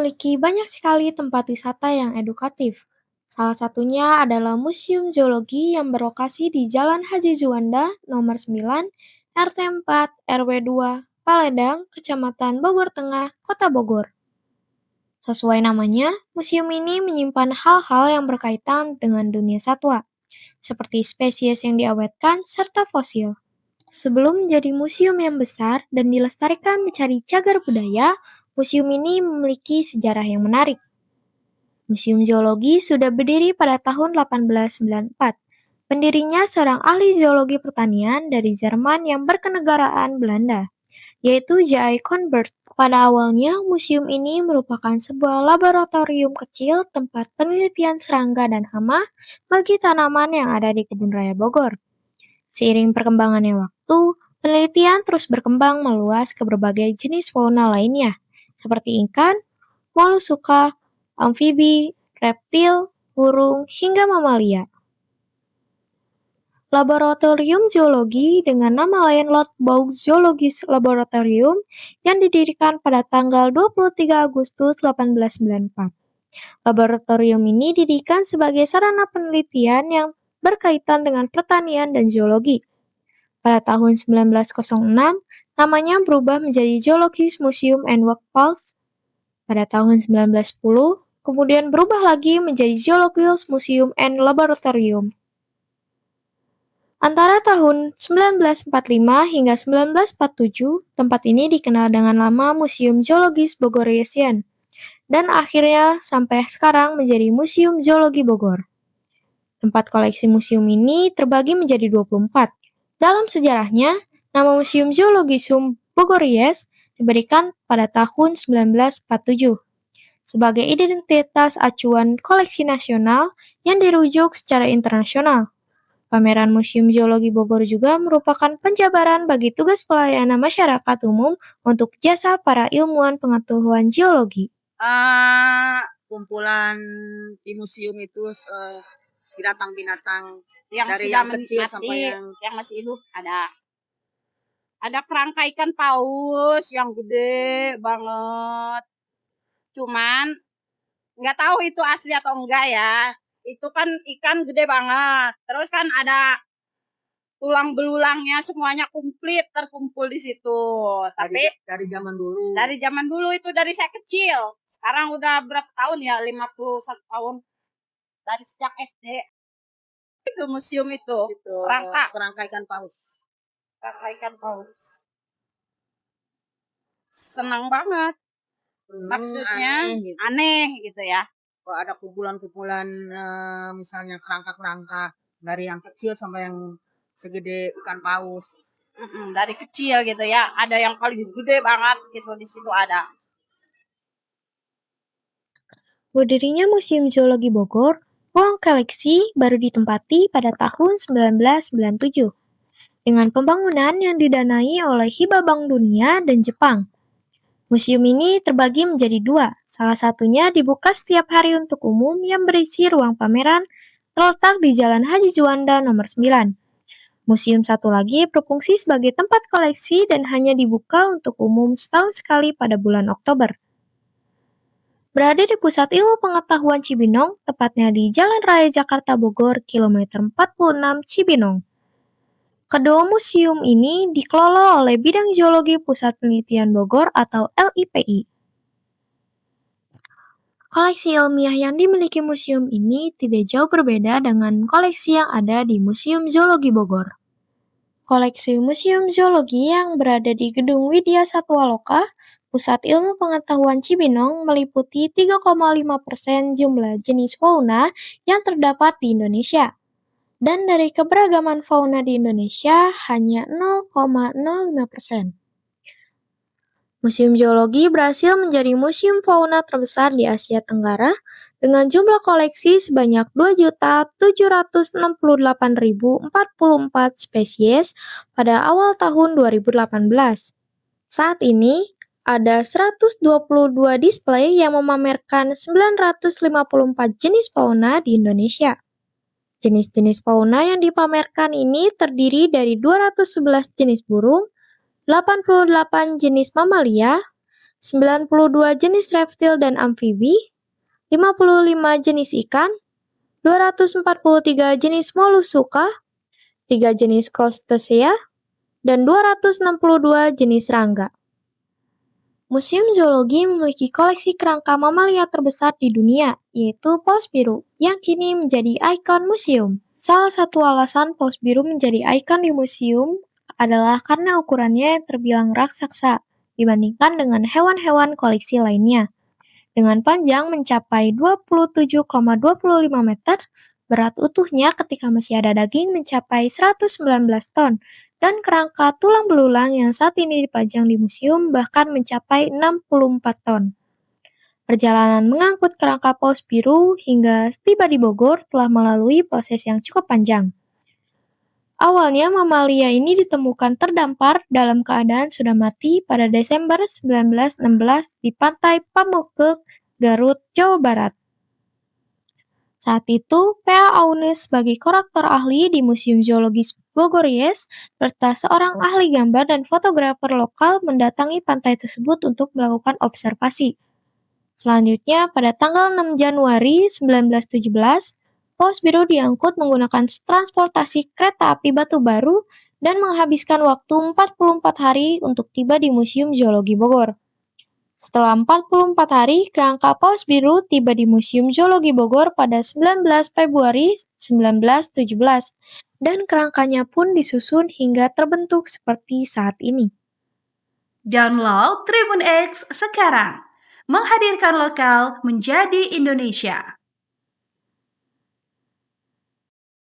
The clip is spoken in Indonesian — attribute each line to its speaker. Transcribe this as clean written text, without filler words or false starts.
Speaker 1: memiliki banyak sekali tempat wisata yang edukatif. Salah satunya adalah Museum Geologi yang berlokasi di Jalan Haji Juanda, nomor 9, RT 4, RW 2, Paledang, Kecamatan Bogor Tengah, Kota Bogor. Sesuai namanya, museum ini menyimpan hal-hal yang berkaitan dengan dunia satwa, seperti spesies yang diawetkan serta fosil. Sebelum menjadi museum yang besar dan dilestarikan mencari cagar budaya, museum ini memiliki sejarah yang menarik. Museum Geologi sudah berdiri pada tahun 1894. Pendirinya seorang ahli geologi pertanian dari Jerman yang berkenegaraan Belanda, yaitu J.I. Convert. Pada awalnya, museum ini merupakan sebuah laboratorium kecil tempat penelitian serangga dan hama bagi tanaman yang ada di Kebun Raya Bogor. Seiring perkembangannya waktu, penelitian terus berkembang meluas ke berbagai jenis fauna lainnya, seperti ikan, moluska, amfibi, reptil, burung, hingga mamalia. Laboratorium Geologi dengan nama lain Lord Bouw Zoologisch Laboratorium yang didirikan pada tanggal 23 Agustus 1894. Laboratorium ini didirikan sebagai sarana penelitian yang berkaitan dengan pertanian dan geologi. Pada tahun 1906, namanya berubah menjadi Geological Museum and Workplace. Pada tahun 1910, kemudian berubah lagi menjadi Geological Museum and Laboratorium. Antara tahun 1945 hingga 1947, tempat ini dikenal dengan nama Museum Geologis Bogoriesian, dan akhirnya sampai sekarang menjadi Museum Geologi Bogor. Tempat koleksi museum ini terbagi menjadi 24. Dalam sejarahnya, nama Museum Geologisum Bogories diberikan pada tahun 1947 sebagai identitas acuan koleksi nasional yang dirujuk secara internasional. Pameran Museum Geologi Bogor juga merupakan penjabaran bagi tugas pelayanan masyarakat umum untuk jasa para ilmuwan pengetahuan geologi.
Speaker 2: Kumpulan di museum itu binatang-binatang
Speaker 3: yang
Speaker 2: dari
Speaker 3: sudah
Speaker 2: yang kecil
Speaker 3: mati,
Speaker 2: sampai
Speaker 3: yang masih hidup ada kerangka ikan paus yang gede banget. Cuman nggak tahu itu asli atau enggak ya. Itu kan ikan gede banget. Terus kan ada tulang belulangnya semuanya komplit terkumpul di situ. Tapi
Speaker 2: dari zaman dulu.
Speaker 3: Dari zaman dulu itu dari saya kecil. Sekarang udah berapa tahun ya? 51 tahun. Dari sejak SD. Itu museum itu.
Speaker 2: Kerangka ikan paus.
Speaker 3: Kerangka ikan paus. Senang banget. Maksudnya aneh gitu ya.
Speaker 2: Kalau ada kumpulan-kumpulan misalnya kerangka-kerangka dari yang kecil sampai yang segede ikan paus.
Speaker 3: Dari kecil gitu ya. Ada yang paling gede banget gitu di situ ada.
Speaker 1: Berdirinya Museum Geologi Bogor, ruang koleksi baru ditempati pada tahun 1997 dengan pembangunan yang didanai oleh Hibah Bank Dunia dan Jepang. Museum ini terbagi menjadi dua, salah satunya dibuka setiap hari untuk umum yang berisi ruang pameran terletak di Jalan Haji Juanda nomor 9. Museum satu lagi berfungsi sebagai tempat koleksi dan hanya dibuka untuk umum setahun sekali pada bulan Oktober. Berada di Pusat Ilmu Pengetahuan Cibinong, tepatnya di Jalan Raya Jakarta Bogor, kilometer 46 Cibinong. Kedua museum ini dikelola oleh Bidang Geologi Pusat Penelitian Bogor atau LIPI. Koleksi ilmiah yang dimiliki museum ini tidak jauh berbeda dengan koleksi yang ada di Museum Geologi Bogor. Koleksi Museum Geologi yang berada di Gedung Widya Satwa Loka, Pusat Ilmu Pengetahuan Cibinong meliputi 3,5% jumlah jenis fauna yang terdapat di Indonesia. Dan dari keberagaman fauna di Indonesia hanya 0,05%. Museum Geologi berhasil menjadi museum fauna terbesar di Asia Tenggara dengan jumlah koleksi sebanyak 2.768.044 spesies pada awal tahun 2018. Saat ini, ada 122 display yang memamerkan 954 jenis fauna di Indonesia. Jenis-jenis fauna yang dipamerkan ini terdiri dari 211 jenis burung, 88 jenis mamalia, 92 jenis reptil dan amfibi, 55 jenis ikan, 243 jenis moluska, 3 jenis crustacea, dan 262 jenis serangga. Museum Zoologi memiliki koleksi kerangka mamalia terbesar di dunia, yaitu paus biru, yang kini menjadi ikon museum. Salah satu alasan paus biru menjadi ikon di museum adalah karena ukurannya yang terbilang raksasa dibandingkan dengan hewan-hewan koleksi lainnya. Dengan panjang mencapai 27,25 meter, berat utuhnya ketika masih ada daging mencapai 119 ton, dan kerangka tulang belulang yang saat ini dipajang di museum bahkan mencapai 64 ton. Perjalanan mengangkut kerangka paus biru hingga tiba di Bogor telah melalui proses yang cukup panjang. Awalnya mamalia ini ditemukan terdampar dalam keadaan sudah mati pada Desember 1916 di pantai Pamukek, Garut, Jawa Barat. Saat itu, P.A. Aunes sebagai kurator ahli di Museum Zoologis Bogor Yes, serta seorang ahli gambar dan fotografer lokal mendatangi pantai tersebut untuk melakukan observasi. Selanjutnya, pada tanggal 6 Januari 1917, paus biru diangkut menggunakan transportasi kereta api Batu Baru dan menghabiskan waktu 44 hari untuk tiba di Museum Zoologi Bogor. Setelah 44 hari, kerangka paus biru tiba di Museum Zoologi Bogor pada 19 Februari 1917, dan kerangkanya pun disusun hingga terbentuk seperti saat ini.
Speaker 4: Download Tribun X sekarang, menghadirkan lokal menjadi Indonesia.